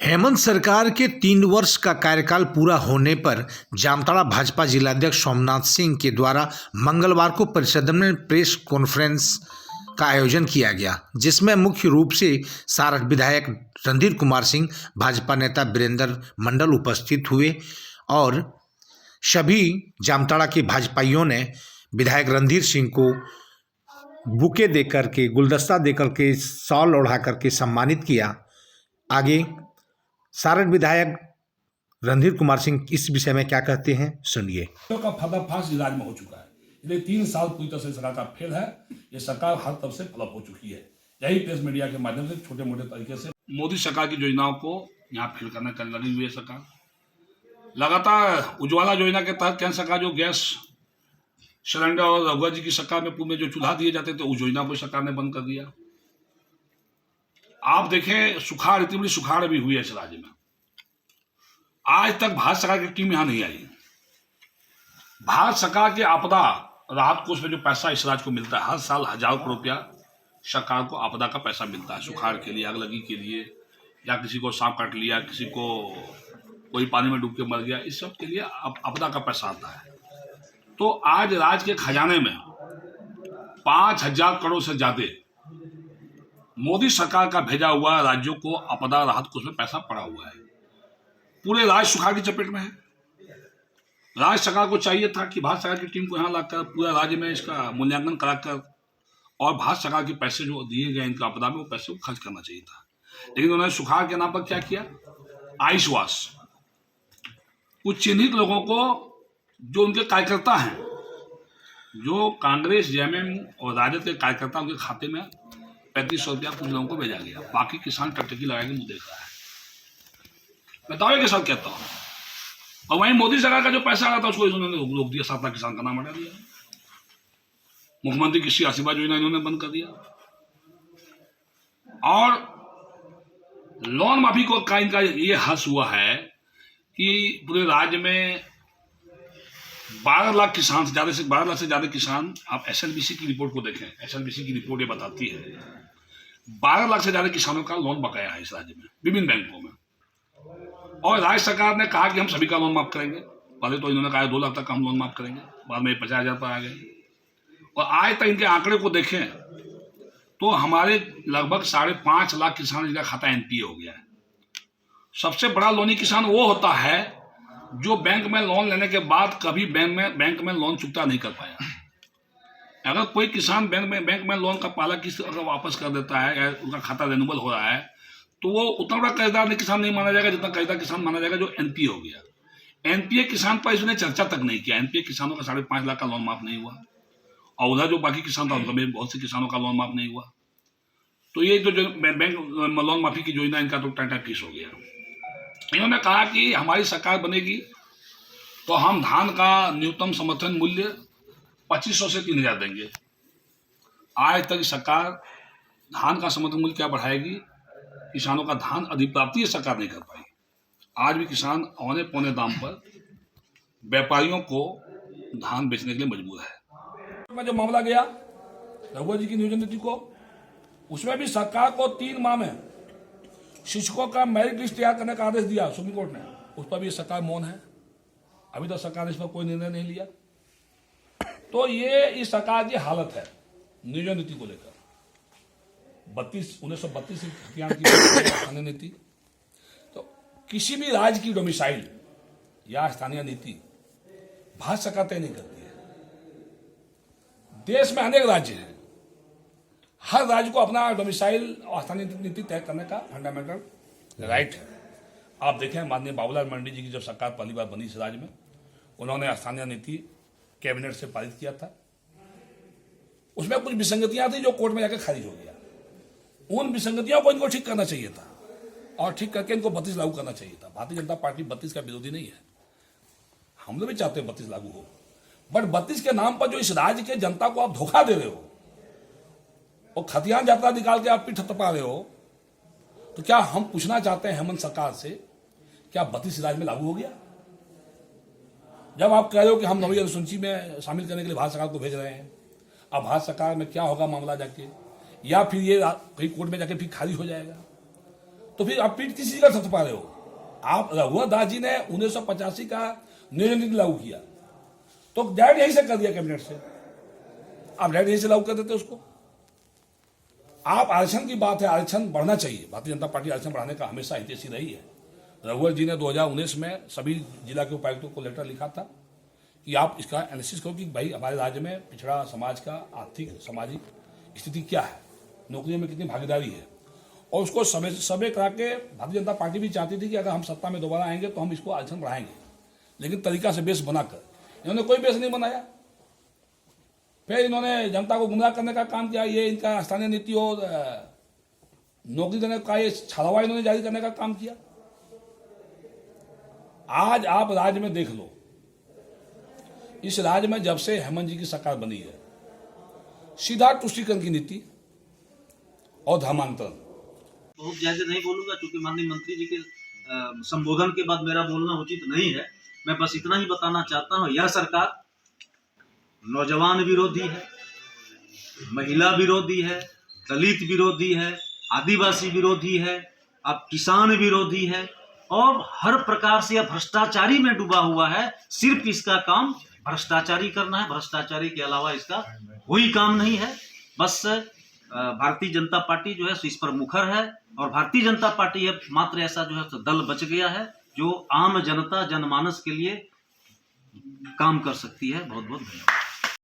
हेमंत सरकार के 3 वर्ष का कार्यकाल पूरा होने पर जामताड़ा भाजपा जिलाध्यक्ष सोमनाथ सिंह के द्वारा मंगलवार को परिषद में प्रेस कॉन्फ्रेंस का आयोजन किया गया, जिसमें मुख्य रूप से सारठ विधायक रणधीर कुमार सिंह, भाजपा नेता वीरेंद्र मंडल उपस्थित हुए और सभी जामताड़ा के भाजपाइयों ने विधायक रणधीर सिंह को बुके देकर के, गुलदस्ता देकर के, शॉल ओढ़ा करके सम्मानित किया। आगे सारण विधायक रणधीर कुमार सिंह इस विषय में क्या कहते हैं, सुनिए। का पर्दाफाश राज्य में हो चुका है। इसलिए 3 साल पूरी तरह से सरकार का फेल है। ये सरकार हर तरफ से फ्लॉप हो चुकी है। यही प्रेस मीडिया के माध्यम से छोटे मोटे तरीके से मोदी सरकार की योजनाओं को यहाँ फेल करने कर लगी हुई है सरकार। लगातार उज्ज्वला योजना के तहत केंद्र सरकार जो गैस सिलेंडर और रघुवर जी की सरकार में पूरे जो चूल्हा दिए जाते थे, उस योजना को सरकार ने बंद कर दिया। आप देखें, सुखाड़, इतनी बड़ी सुखाड़ भी हुई है इस राज्य में। आज तक भारत सरकार की टीम यहां नहीं आई। भारत सरकार के आपदा राहत कोष में जो पैसा इस राज्य को मिलता है, हर साल हजारों करोड़ रुपया सरकार को आपदा का पैसा मिलता है। सुखाड़ के लिए, आगलगी के लिए, या किसी को सांप काट लिया, किसी को कोई पानी में डूब के मर गया, इस सब के लिए आपदा का पैसा आता है। तो आज राज्य के खजाने में 5,000 करोड़ से ज्यादा मोदी सरकार का भेजा हुआ राज्यों को आपदा राहत कोष में पैसा पड़ा हुआ है। पूरे राज्य सुखाड़ की चपेट में है। राज्य सरकार को चाहिए था कि भारत सरकार की टीम को यहाँ लाकर पूरा राज्य में इसका मूल्यांकन कराकर और भारत सरकार के पैसे जो दिए गए इनका आपदा में, वो पैसे को खर्च करना चाहिए था। लेकिन उन्होंने सुखाड़ के नाम पर क्या किया? Ice wash. कुछ चिन्हित लोगों को, जो उनके कार्यकर्ता हैं, जो कांग्रेस, जेएमएम और राजद के कार्यकर्ता, उनके खाते में 3500 रुपया कुछ लोगों को भेजा गया। बाकी किसान टकटकी लगा के मुंह देख रहा है। मैं दावे के साथ कहता हूं। और वहीं मोदी सरकार का जो पैसा आ रहा था, उसको इन्होंने रोक दिया। 7 लाख किसान का नाम हटा दिया। मुख्यमंत्री कृषि आशीर्वाद योजना इन्होंने बंद कर दिया। और लोन माफी को का इनका ये हर्ष हुआ है कि पूरे राज्य में 12 लाख किसान, ज्यादा से 12 लाख से ज्यादा किसान, आप एसएलबीसी की रिपोर्ट को देखें। एसएलबीसी की रिपोर्ट ये बताती है 12 लाख से ज्यादा किसानों का लोन बकाया है इस राज्य में, विभिन्न बैंकों में। और राज्य सरकार ने कहा कि हम सभी का लोन माफ करेंगे। पहले तो इन्होंने कहा 2 लाख तक का हम लोन माफ करेंगे, बाद में 50,000 पर आ गए। और आज तक इनके आंकड़े को देखें तो हमारे लगभग 5.5 लाख किसान, जिनका खाता एनपीए हो गया है। सबसे बड़ा लोनी किसान वो होता है जो बैंक में लोन लेने के बाद कभी बैंक में लोन चुकता नहीं कर पाया। अगर कोई किसान बैंक में लोन का पहला किस्त अगर वापस कर देता है या उनका खाता रेन्यूअल हो रहा है, तो वो उतना बड़ा कर्जदार किसान नहीं माना जाएगा जितना कर्जदार किसान माना जाएगा जो एनपीए हो गया। एनपीए किसान पर इसने चर्चा तक नहीं किया। एनपीए किसानों का 5.5 लाख का लोन माफ नहीं हुआ, और उधर जो बाकी किसान था उनका बहुत से किसानों का लोन माफ नहीं हुआ। तो ये जो बैंक लोन माफी की योजना, इनका तो टाटा फीस हो गया। इन्होंने कहा कि हमारी सरकार बनेगी तो हम धान का न्यूनतम समर्थन मूल्य 2500 से 3,000 देंगे। आज तक सरकार धान का समर्थन मूल्य क्या बढ़ाएगी? किसानों का धान अधिप्राप्ति सरकार नहीं कर पाई। आज भी किसान औने पौने दाम पर व्यापारियों को धान बेचने के लिए मजबूर है। में जो मामला गया रघुवर जी की नियोजन नीति को, उसमें भी सरकार को 3 माह में शिक्षकों का मेरिट लिस्ट तैयार करने का आदेश दिया सुप्रीम कोर्ट ने। उस पर भी सरकार मौन है। अभी तक सरकार ने इस पर कोई निर्णय नहीं लिया। तो ये इस सरकार की हालत है नियोजन नीति को लेकर। 1932 से हथियार की नीति। तो किसी भी राज्य की डोमिसाइल या स्थानीय नीति भारत सरकार तय नहीं करती है। देश में अनेक राज्य हैं। हर राज्य को अपना डोमिसाइल और स्थानीय नीति तय करने का फंडामेंटल राइट है। आप देखें, माननीय बाबूलाल मरांडी जी की जब सरकार पहली बार बनी इस राज्य में, उन्होंने स्थानीय नीति कैबिनेट से पारित किया था। उसमें कुछ विसंगतियां थी जो कोर्ट में जाकर खारिज हो गया। उन विसंगतियों को इनको ठीक करना चाहिए था और ठीक करके इनको 32 लागू करना चाहिए था। भारतीय जनता पार्टी 32 का विरोधी नहीं है। हम लोग भी चाहते हैं 32 लागू हो, बट 32 के नाम पर जो इस राज्य के जनता को आप धोखा दे रहे हो और खतियान यात्रा निकाल के आप पीठ थपथपा रहे हो, तो क्या हम पूछना चाहते हैं हेमंत सरकार से, क्या 32 राज्य में लागू हो गया? जब आप कह रहे हो कि हम 9वीं अनुसूची में शामिल करने के लिए भारत सरकार को भेज रहे हैं, अब भारत सरकार में क्या होगा मामला जाके, या फिर ये कहीं कोर्ट में जाके फिर खारिज हो जाएगा। तो फिर आप पीठ किसी का थप पा रहे हो। आप रघुवर दास जी ने 1985 का नियोजन नीति लागू किया, तो डायरेक्ट यहीं से कर दिया कैबिनेट से, आप डायरेक्ट यहीं से लागू कर देते उसको। आप आरक्षण की बात है, आरक्षण बढ़ना चाहिए, भारतीय जनता पार्टी आरक्षण बढ़ाने का हमेशा हितैषी रही है। रघुवर जी ने 2019 में सभी जिला के उपायुक्तों को लेटर लिखा था कि आप इसका एनालिसिस करो कि भाई हमारे राज्य में पिछड़ा समाज का आर्थिक सामाजिक स्थिति क्या है, नौकरियों में कितनी भागीदारी है, और उसको सर्वे करा के भारतीय जनता पार्टी भी चाहती थी कि अगर हम सत्ता में दोबारा आएंगे तो हम इसको आरक्षण बढ़ाएंगे, लेकिन तरीका से बेस बनाकर। इन्होंने कोई बेस नहीं बनाया, फिर इन्होंने जनता को गुमराह करने का काम किया। ये इनका स्थानीय नीति और नौकरी देने का ये छलावा इन्होंने जारी करने का काम किया। आज आप राज्य में देख लो, इस राज्य में जब से हेमंत जी की सरकार बनी है, सीधा तुष्टीकरण की नीति और धर्मांतरण। बहुत ज्यादा नहीं बोलूंगा क्योंकि माननीय मंत्री जी के संबोधन के बाद मेरा बोलना उचित नहीं है। मैं बस इतना ही बताना चाहता हूं, यह सरकार नौजवान विरोधी है, महिला विरोधी है, दलित विरोधी है, आदिवासी विरोधी है, अब किसान विरोधी है, और हर प्रकार से यह भ्रष्टाचारी में डूबा हुआ है। सिर्फ इसका काम भ्रष्टाचारी करना है, भ्रष्टाचारी के अलावा इसका कोई काम नहीं है। बस भारतीय जनता पार्टी जो है इस पर मुखर है, और भारतीय जनता पार्टी है मात्र ऐसा जो है दल बच गया है जो आम जनता जनमानस के लिए काम कर सकती है। बहुत बहुत धन्यवाद।